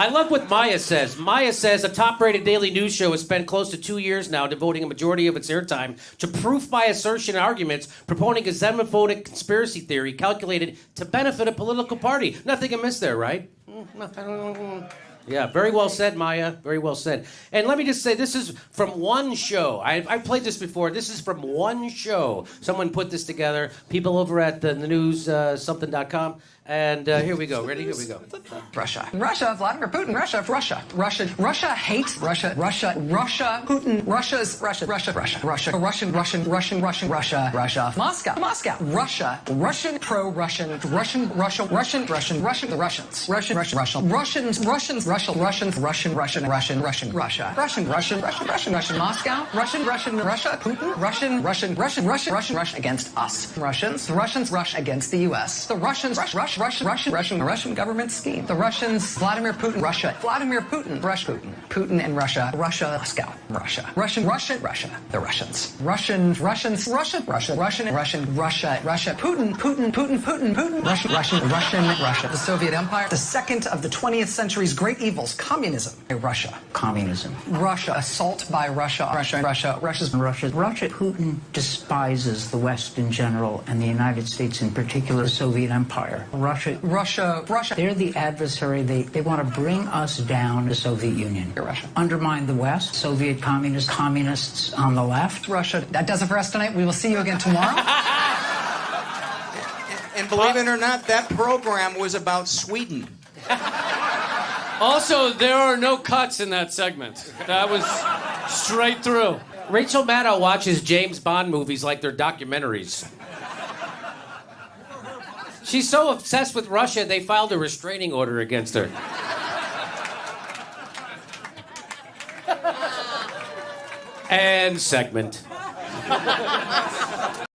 I love what Maya says. Maya says a top-rated daily news show has spent close to 2 years now devoting a majority of its airtime to proof by assertion and arguments proponing a xenophobic conspiracy theory calculated to benefit a political party. Nothing amiss there, right? Yeah, very well said, Maya. Very well said. And let me just say, this is from one show. I've played this before. This is from one show. Someone put this together. People over at the news something.com. And here we go. Ready? Here we go. Russia, Vladimir Putin, Russia hates Russia, Putin, Russia, Moscow, Russian, pro-Russian, the Russians, Moscow, Russia, Putin, Russia against us, the Russians rush against the U.S., the Russian government scheme. The Russians, Vladimir Putin, Russia, Putin and Russia, Moscow, Russia, the Russians, Russia, Putin, Russia, the Soviet Empire, the second of the 20th century's great evils, communism, communism, Russia, assault by Russia, Putin despises the West in general and the United States in particular, the Soviet Empire. Russia. They're the adversary. They want to bring us down, the Soviet Union. Russia. Undermine the West, Soviet communists on the left. Russia. That does it for us tonight. We will see you again tomorrow. And believe it or not, that program was about Sweden. Also, there are no cuts in that segment. That was straight through. Rachel Maddow watches James Bond movies like they're documentaries. She's so obsessed with Russia, they filed a restraining order against her. And segment.